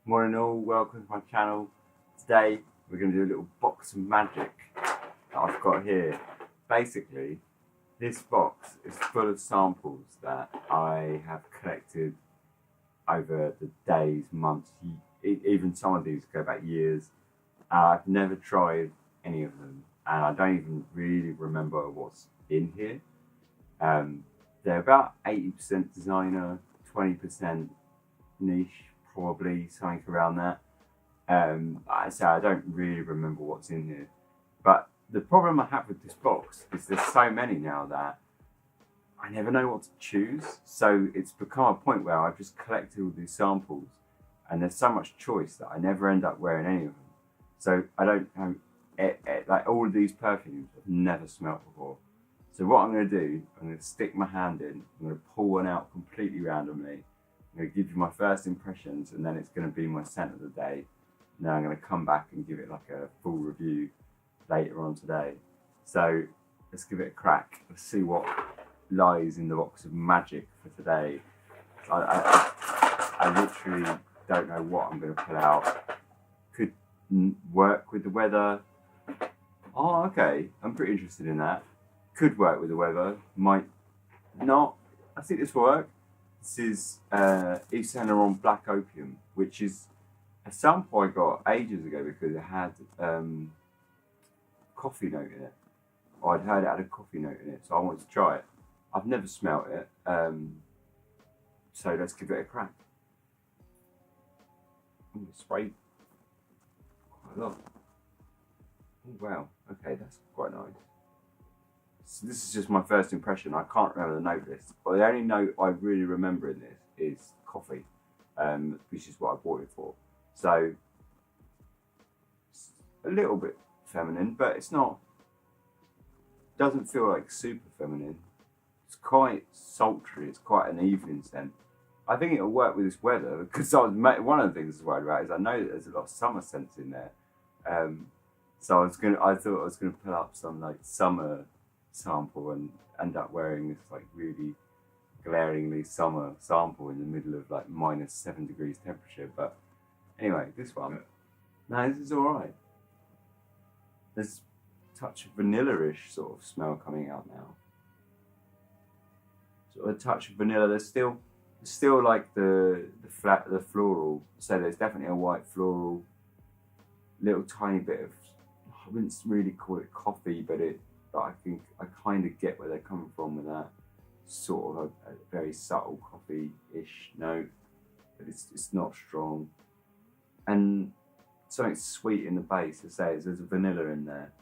Morning all, welcome to my channel. Today we're going to do a little box of magic that I've got here. Basically, this box is full of samples that I have collected over the days, months, even some of these go back years. I've never tried any of them and I don't even really remember what's in here. They're about 80% designer, 20% niche, probably something around that. I don't really remember what's in here. But the problem I have with this box is there's so many now that I never know what to choose. So it's become a point where I've just collected all these samples and there's so much choice that I never end up wearing any of them. So I don't have, like all of these perfumes I've never smelled before. So what I'm going to do, I'm going to stick my hand in, I'm going to pull one out completely randomly. I'm going to give you my first impressions and then it's going to be my scent of the day. And then I'm going to come back and give it like a full review later on today. So let's give it a crack. Let's see what lies in the box of magic for today. I literally don't know what I'm going to pull out. Could work with the weather. Oh, okay. I'm pretty interested in that. Could work with the weather. Might not. I think this will work. This is YSL Black Opium, which is a sample I got ages ago because it had coffee note in it. Or I'd heard it had a coffee note in it, so I wanted to try it. I've never smelt it, so let's give it a crack. Ooh, it's sprayed quite a lot. Oh wow, okay, that's quite nice. So this is just my first impression. I can't remember the note list, but the only note I really remember in this is coffee, which is what I bought it for. So it's a little bit feminine, but it's not. Doesn't feel like super feminine. It's quite sultry. It's quite an evening scent. I think it'll work with this weather because one of the things I was worried about is I know that there's a lot of summer scents in there. So I thought I was gonna pull up some like summer sample and end up wearing this like really glaringly summer sample in the middle of like -7 degrees temperature. But anyway, this one, no, this is all right. There's a touch of vanilla-ish sort of smell coming out now. Sort of a touch of vanilla. There's still like the floral. So there's definitely a white floral, little tiny bit of, I wouldn't really call it coffee, but I think I kind of get where they're coming from with that sort of a very subtle coffee-ish note, but it's not strong. And something sweet in the base. I say there's a vanilla in there,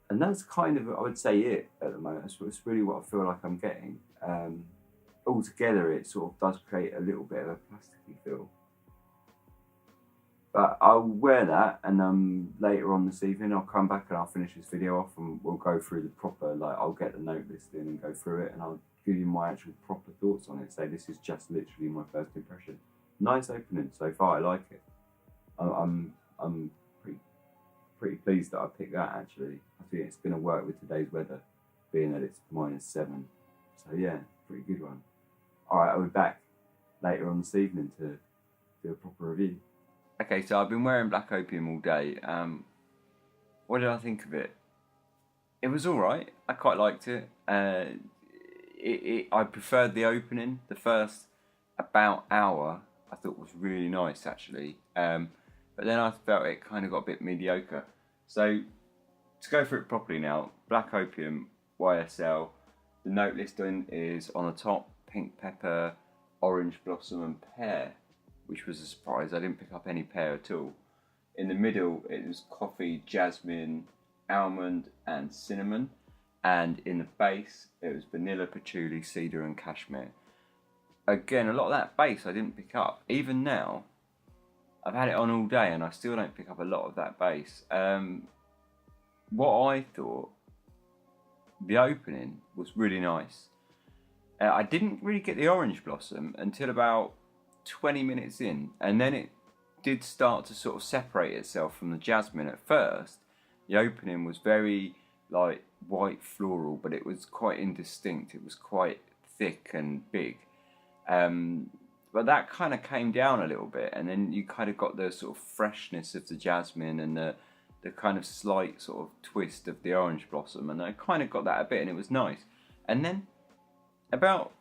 and that's kind of, I would say, it at the moment. It's really what I feel like I'm getting. Altogether, it sort of does create a little bit of a plasticky feel. But I'll wear that, and later on this evening I'll come back and I'll finish this video off and we'll go through the proper, like I'll get the note list in and go through it and I'll give you my actual proper thoughts on it. So this is just literally my first impression. Nice opening so far, I like it. I'm pretty pleased that I picked that actually. I think it's going to work with today's weather, being that it's -7. So yeah, pretty good one. Alright, I'll be back later on this evening to do a proper review. Okay, so I've been wearing Black Opium all day. What did I think of it? It was alright. I quite liked it. I preferred the opening. The first about hour I thought was really nice actually. But then I felt it kind of got a bit mediocre. So to go through it properly now, Black Opium, YSL. The note listing is on the top, pink pepper, orange blossom and pear, which was a surprise. I didn't pick up any pear at all. In the middle, it was coffee, jasmine, almond, and cinnamon. And in the base, it was vanilla, patchouli, cedar, and cashmere. Again, a lot of that base I didn't pick up. Even now, I've had it on all day and I still don't pick up a lot of that base. What I thought, the opening was really nice. I didn't really get the orange blossom until about 20 minutes in, and then it did start to sort of separate itself from the jasmine. At first the opening was very like white floral, but it was quite indistinct. It was quite thick and big, but that kind of came down a little bit, and then you kind of got the sort of freshness of the jasmine and the kind of slight sort of twist of the orange blossom, and I kind of got that a bit, and it was nice. And then about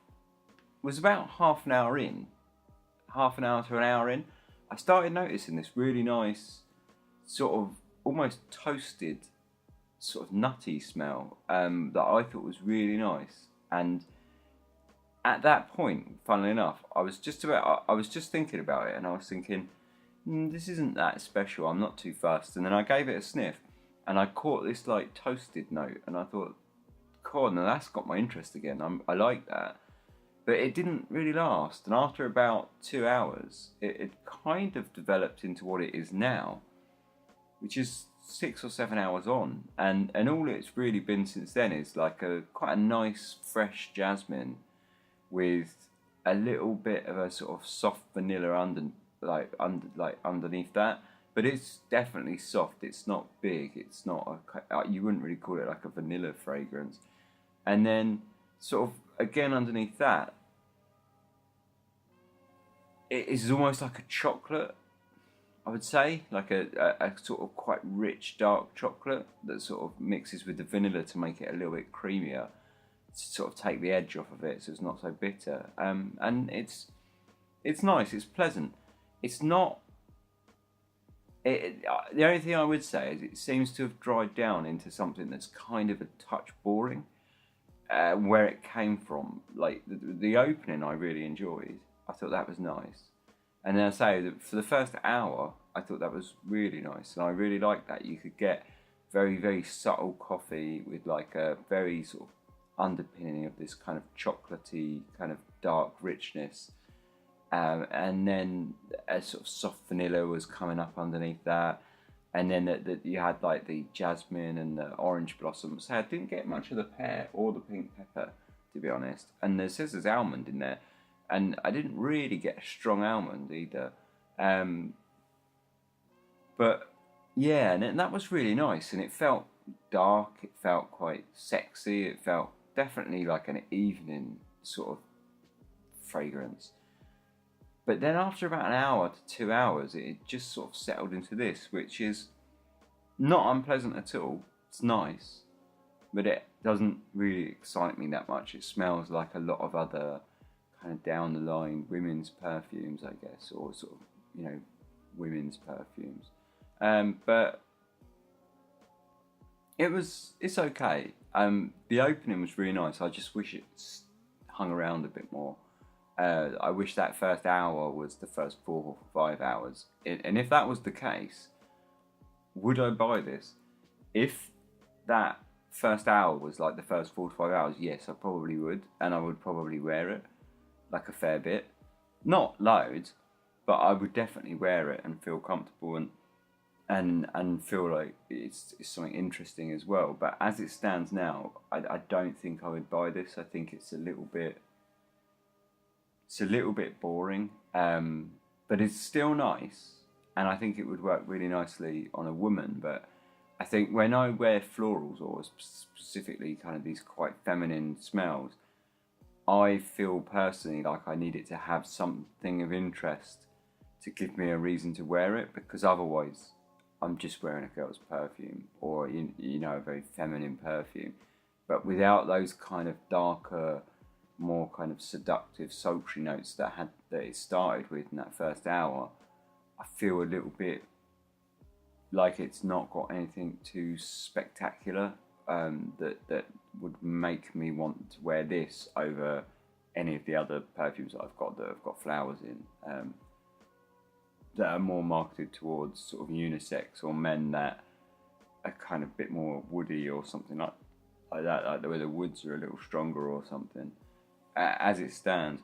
half an hour to an hour in, I started noticing this really nice sort of almost toasted sort of nutty smell that I thought was really nice. And at that point, funnily enough, I was just thinking about it, and I was thinking, this isn't that special, I'm not too fussed. And then I gave it a sniff, and I caught this like toasted note, and I thought, God, now that's got my interest again. I like that. But it didn't really last, and after about 2 hours, it kind of developed into what it is now, which is 6 or 7 hours on, and all it's really been since then is like quite a nice fresh jasmine with a little bit of a sort of soft vanilla underneath that. But it's definitely soft. It's not big. It's not you wouldn't really call it like a vanilla fragrance. And then sort of again underneath that, it is almost like a chocolate, I would say, like a sort of quite rich dark chocolate that sort of mixes with the vanilla to make it a little bit creamier, to sort of take the edge off of it so it's not so bitter. And it's nice, it's pleasant. It's not... the only thing I would say is it seems to have dried down into something that's kind of a touch boring. Where it came from, like the opening I really enjoyed. I thought that was nice. And then I say that for the first hour, I thought that was really nice. And I really liked that. You could get very, very subtle coffee with like a very sort of underpinning of this kind of chocolatey, kind of dark richness. And then a sort of soft vanilla was coming up underneath that. And then you had like the jasmine and the orange blossom. So I didn't get much of the pear or the pink pepper, to be honest. And it says there's almond in there. And I didn't really get a strong almond either. But yeah, and that was really nice. And it felt dark. It felt quite sexy. It felt definitely like an evening sort of fragrance. But then after about an hour to 2 hours, it just sort of settled into this, which is not unpleasant at all. It's nice, but it doesn't really excite me that much. It smells like a lot of other kind of down the line women's perfumes, I guess, or sort of, women's perfumes. But it's okay. The opening was really nice. I just wish it hung around a bit more. I wish that first hour was the first 4 or 5 hours. And if that was the case, would I buy this? If that first hour was like the first 4 to 5 hours, yes, I probably would. And I would probably wear it, like a fair bit. Not loads, but I would definitely wear it and feel comfortable and feel like it's something interesting as well. But as it stands now, I don't think I would buy this. I think it's a little bit boring, but it's still nice, and I think it would work really nicely on a woman. But I think when I wear florals, or specifically kind of these quite feminine smells, I feel personally like I need it to have something of interest to give me a reason to wear it, because otherwise I'm just wearing a girl's perfume, or a very feminine perfume. But without those kind of darker, more kind of seductive, sultry notes that it started with in that first hour, I feel a little bit like it's not got anything too spectacular that would make me want to wear this over any of the other perfumes that I've got flowers in, that are more marketed towards sort of unisex or men that are kind of a bit more woody or something like that, like where the woods are a little stronger or something. As it stands,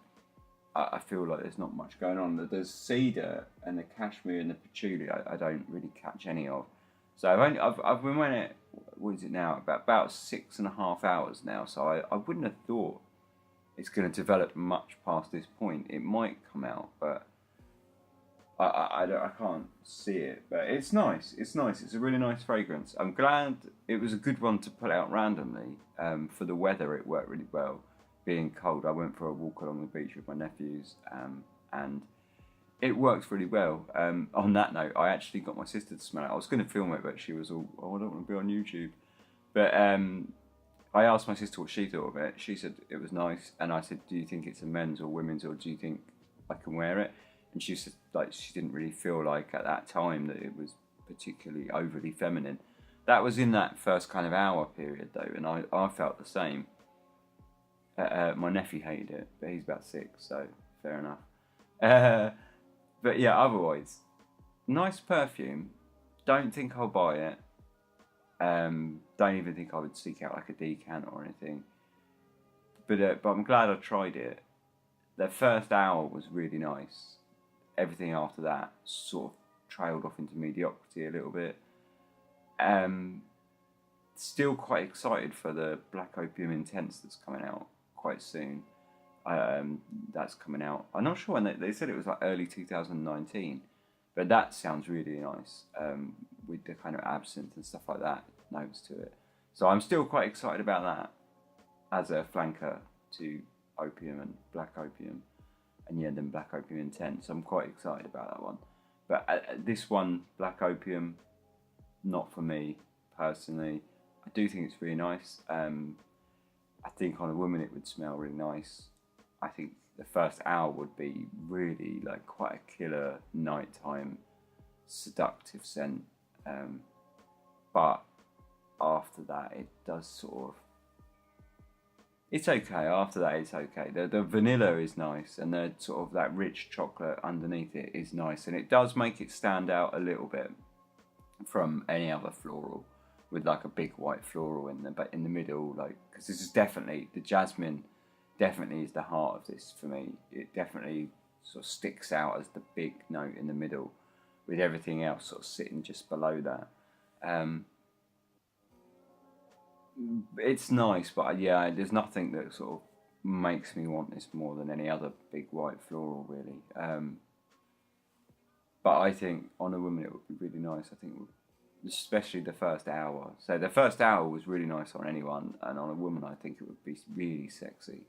I feel like there's not much going on. There's cedar and the cashmere and the patchouli I don't really catch any of. So I've been wearing it, what is it now, about 6.5 hours now, so I wouldn't have thought it's going to develop much past this point. It might come out, but I can't see it. But it's nice. It's a really nice fragrance. I'm glad it was a good one to put out randomly. For the weather, it worked really well. Being cold, I went for a walk along the beach with my nephews, and it works really well. On that note, I actually got my sister to smell it. I was going to film it, but she was all, "Oh, I don't want to be on YouTube." But I asked my sister what she thought of it. She said it was nice, and I said, "Do you think it's a men's or women's, or do you think I can wear it?" And she said, like, she didn't really feel like at that time that it was particularly overly feminine. That was in that first kind of hour period though, and I felt the same. My nephew hated it, but he's about 6, so fair enough. But yeah, otherwise, nice perfume. Don't think I'll buy it. Don't even think I would seek out like a decant or anything. But I'm glad I tried it. The first hour was really nice. Everything after that sort of trailed off into mediocrity a little bit. Still quite excited for the Black Opium Intense that's coming out quite soon. That's coming out. I'm not sure when they said it was like early 2019, but that sounds really nice, with the kind of absinthe and stuff like that notes to it. So I'm still quite excited about that as a flanker to Opium and Black Opium, and yeah, then Black Opium Intense. I'm quite excited about that one. But this one, Black Opium, not for me personally. I do think it's really nice. I think on a woman it would smell really nice. I think the first hour would be really like quite a killer nighttime seductive scent. But after that it does sort of, it's okay. After that it's okay. The vanilla is nice, and the sort of that rich chocolate underneath it is nice, and it does make it stand out a little bit from any other floral, with like a big white floral in the middle, like, because this is definitely, the jasmine definitely is the heart of this for me. It definitely sort of sticks out as the big note in the middle, with everything else sort of sitting just below that. It's nice, but yeah, there's nothing that sort of makes me want this more than any other big white floral, really. But I think on a woman it would be really nice. I think it would, especially the first hour. So the first hour was really nice on anyone, and on a woman I think it would be really sexy.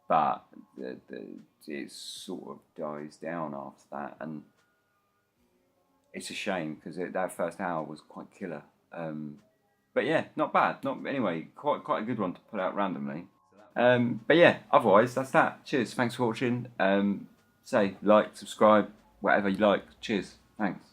But it sort of dies down after that, and it's a shame because that first hour was quite killer. But yeah, not bad. Anyway, quite a good one to put out randomly. But yeah, otherwise that's that. Cheers. Thanks for watching. Say like, subscribe, whatever you like. Cheers. Thanks.